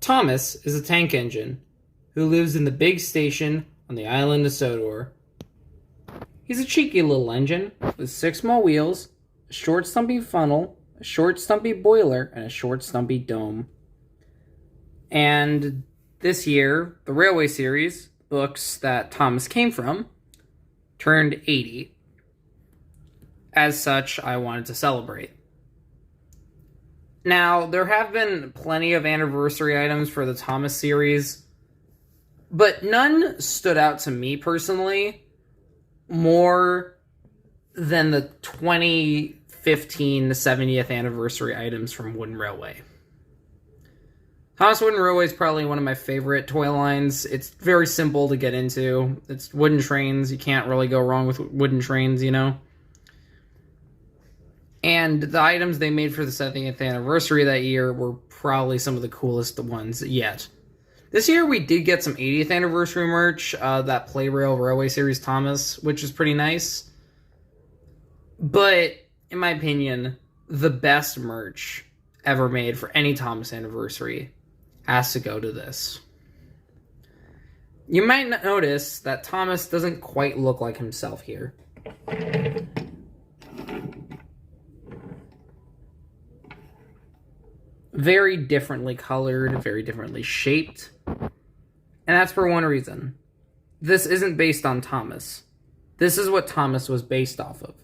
Thomas is a tank engine who lives in the big station on the island of Sodor. He's a cheeky little engine with 6 small wheels, a short stumpy funnel, a short stumpy boiler, and a short stumpy dome. And this year, the Railway series, books that Thomas came from, turned 80. As such, I wanted to celebrate. Now, there have been plenty of anniversary items for the Thomas series, but none stood out to me personally more than the 2015 70th anniversary items from Wooden Railway. Thomas Wooden Railway is probably one of my favorite toy lines. It's very simple to get into. It's wooden trains. You can't really go wrong with wooden trains, you know? And the items they made for the 70th anniversary that year were probably some of the coolest ones yet. This year we did get some 80th anniversary merch, that Playrail Railway Series Thomas, which is pretty nice. But, in my opinion, the best merch ever made for any Thomas anniversary has to go to this. You might notice that Thomas doesn't quite look like himself here. Very differently colored, very differently shaped. And that's for one reason. This isn't based on Thomas. This is what Thomas was based off of.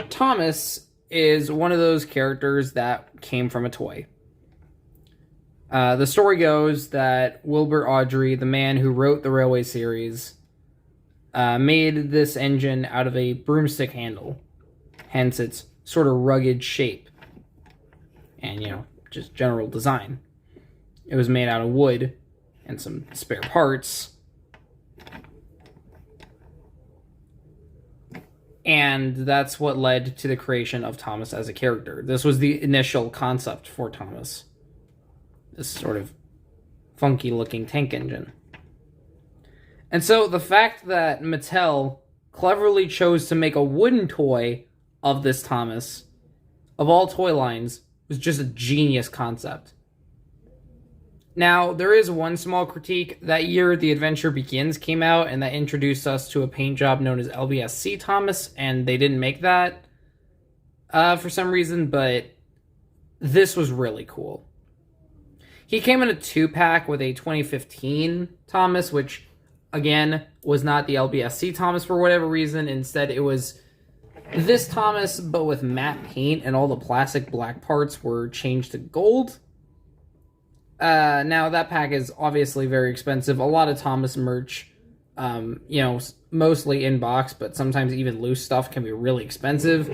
Thomas is one of those characters that came from a toy. The story goes that Wilbur Awdry, the man who wrote the Railway series, made this engine out of a broomstick handle. Hence its sort of rugged shape. And, just general design. It was made out of wood and some spare parts. And that's what led to the creation of Thomas as a character. This was the initial concept for Thomas. This sort of funky-looking tank engine. And so the fact that Mattel cleverly chose to make a wooden toy of this Thomas, of all toy lines, was just a genius concept. Now, there is one small critique. That year, The Adventure Begins came out, and that introduced us to a paint job known as LBSC Thomas, and they didn't make that for some reason, but this was really cool. He came in a 2-pack with a 2015 Thomas, which, again, was not the LBSC Thomas for whatever reason. Instead, it was this Thomas, but with matte paint, and all the plastic black parts were changed to gold. Now, that pack is obviously very expensive. A lot of Thomas merch, mostly in box, but sometimes even loose stuff can be really expensive.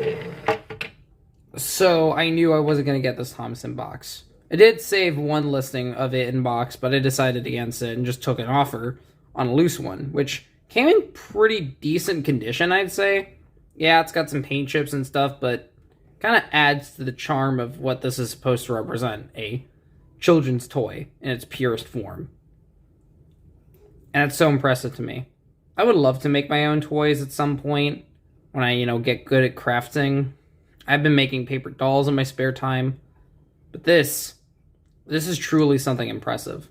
So I knew I wasn't going to get this Thomas in box. I did save one listing of it in box, but I decided against it and just took an offer on a loose one, which came in pretty decent condition, I'd say. Yeah, it's got some paint chips and stuff, but kind of adds to the charm of what this is supposed to represent, a children's toy in its purest form. And it's so impressive to me. I would love to make my own toys at some point when I, get good at crafting. I've been making paper dolls in my spare time, but this is truly something impressive.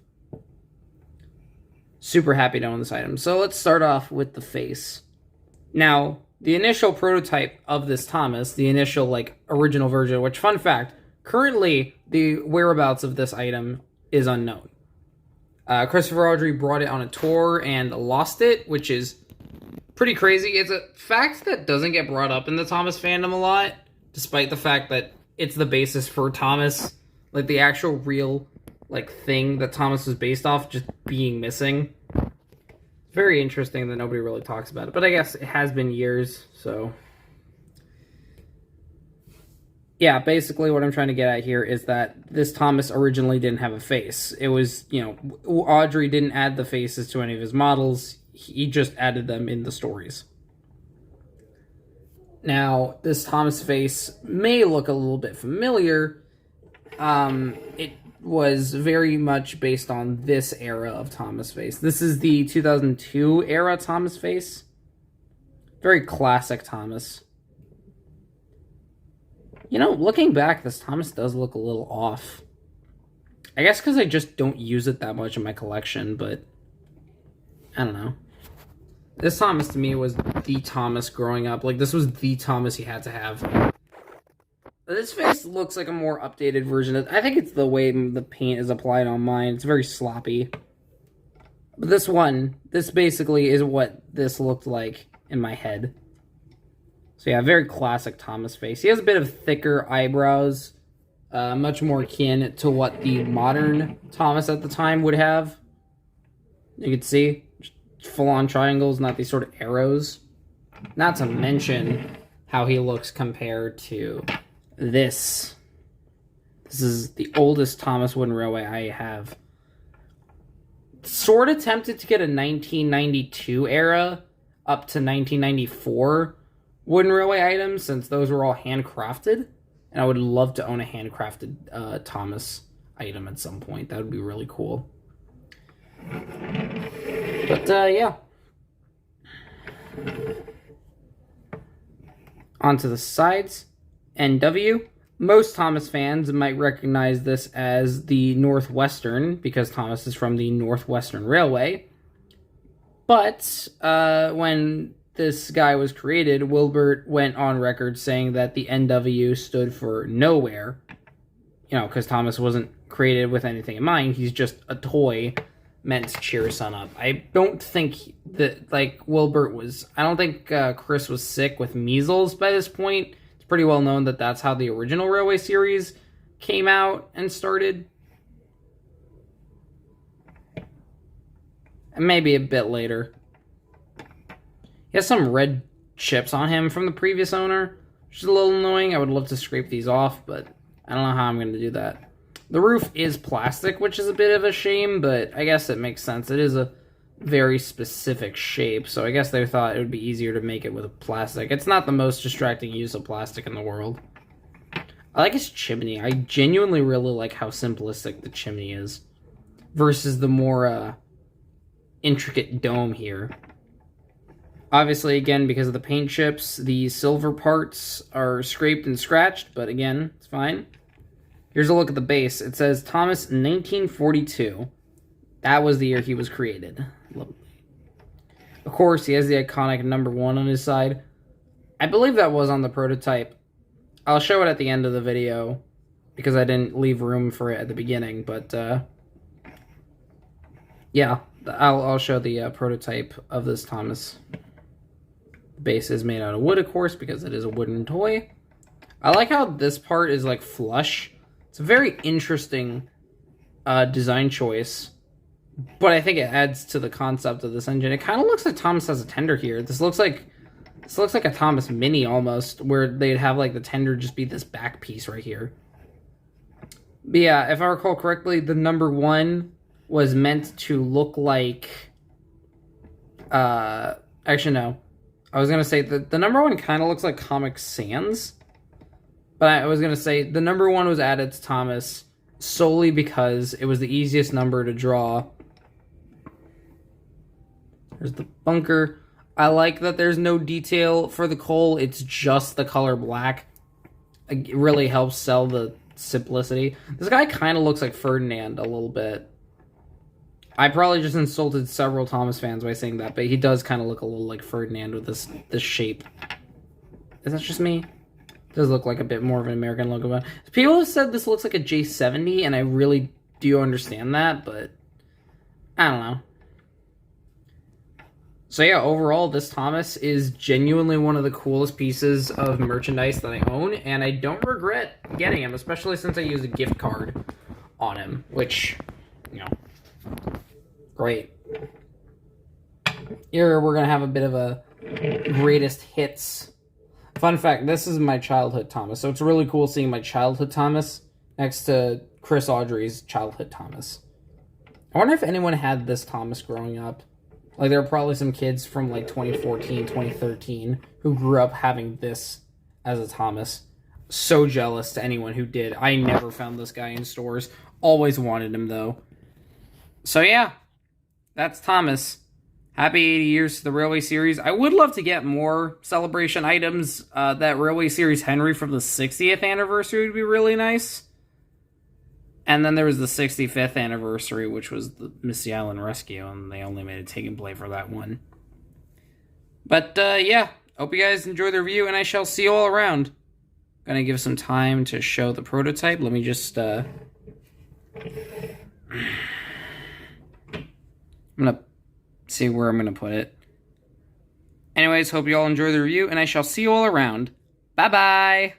Super happy to own this item. So let's start off with the face. Now, the initial prototype of this Thomas, the initial, original version, which, fun fact, currently the whereabouts of this item is unknown. Christopher Awdry brought it on a tour and lost it, which is pretty crazy. It's a fact that doesn't get brought up in the Thomas fandom a lot, despite the fact that it's the basis for Thomas. The actual real, thing that Thomas was based off just being missing. Very interesting that nobody really talks about it, but I guess it has been years, so. Yeah, basically what I'm trying to get at here is that this Thomas originally didn't have a face. It was, Awdry didn't add the faces to any of his models. He just added them in the stories. Now, this Thomas face may look a little bit familiar. It was very much based on this era of Thomas face. This is the 2002 era Thomas face. Very classic Thomas. Looking back, this Thomas does look a little off. I guess because I just don't use it that much in my collection, but I don't know. This Thomas to me was the Thomas growing up. Like, this was the Thomas you had to have. This face looks like a more updated version of... I think it's the way the paint is applied on mine. It's very sloppy. But this basically is what this looked like in my head. So yeah, very classic Thomas face. He has a bit of thicker eyebrows. Much more akin to what the modern Thomas at the time would have. You can see full-on triangles, not these sort of arrows. Not to mention how he looks compared to this. This is the oldest Thomas Wooden Railway I have. Sort of tempted to get a 1992 era up to 1994 Wooden Railway items, since those were all handcrafted. And I would love to own a handcrafted Thomas item at some point. That would be really cool. But, yeah. Onto the sides. NW. Most Thomas fans might recognize this as the Northwestern, because Thomas is from the Northwestern Railway. But, when this guy was created, Wilbert went on record saying that the NW stood for nowhere. You know, because Thomas wasn't created with anything in mind. He's just a toy meant to cheer his son up. I don't think that, like, Wilbert was... I don't think Chris was sick with measles by this point. It's pretty well known that that's how the original Railway series came out and started. And maybe a bit later. He has some red chips on him from the previous owner, which is a little annoying. I would love to scrape these off, but I don't know how I'm going to do that. The roof is plastic, which is a bit of a shame, but I guess it makes sense. It is a very specific shape, so I guess they thought it would be easier to make it with plastic. It's not the most distracting use of plastic in the world. I like his chimney. I genuinely really like how simplistic the chimney is versus the more intricate dome here. Obviously, again, because of the paint chips, the silver parts are scraped and scratched, but again, it's fine. Here's a look at the base. It says Thomas 1942. That was the year he was created. Lovely. Of course, he has the iconic number 1 on his side. I believe that was on the prototype. I'll show it at the end of the video because I didn't leave room for it at the beginning, but yeah, I'll show the prototype of this Thomas. The base is made out of wood, of course, because it is a wooden toy. I like how this part is like flush. It's a very interesting design choice, but I think it adds to the concept of this engine. It kind of looks like Thomas has a tender here. This looks like a Thomas Mini almost, where they'd have like the tender just be this back piece right here. But yeah, if I recall correctly, the number 1 was meant to look like... actually, no. I was going to say the number 1 kind of looks like Comic Sans. But I was going to say the number 1 was added to Thomas solely because it was the easiest number to draw. There's the bunker. I like that there's no detail for the coal. It's just the color black. It really helps sell the simplicity. This guy kind of looks like Ferdinand a little bit. I probably just insulted several Thomas fans by saying that, but he does kind of look a little like Ferdinand with this shape. Is that just me? It does look like a bit more of an American logo. But people have said this looks like a J70, and I really do understand that, but I don't know. So yeah, overall, this Thomas is genuinely one of the coolest pieces of merchandise that I own, and I don't regret getting him, especially since I used a gift card on him, which, you know, great. Here, we're going to have a bit of a greatest hits. Fun fact, this is my childhood Thomas, so it's really cool seeing my childhood Thomas next to Chris Audrey's childhood Thomas. I wonder if anyone had this Thomas growing up. Like, there are probably some kids from, like, 2014, 2013 who grew up having this as a Thomas. So jealous to anyone who did. I never found this guy in stores. Always wanted him, though. So, yeah. That's Thomas. Happy 80 years to the Railway Series. I would love to get more celebration items. That Railway Series Henry from the 60th anniversary would be really nice. And then there was the 65th anniversary, which was the Misty Island Rescue, and they only made a take and play for that one. But yeah, hope you guys enjoy the review, and I shall see you all around. Gonna give some time to show the prototype. Let me just I'm gonna see where I'm gonna put it. Anyways, hope you all enjoy the review, and I shall see you all around. Bye bye.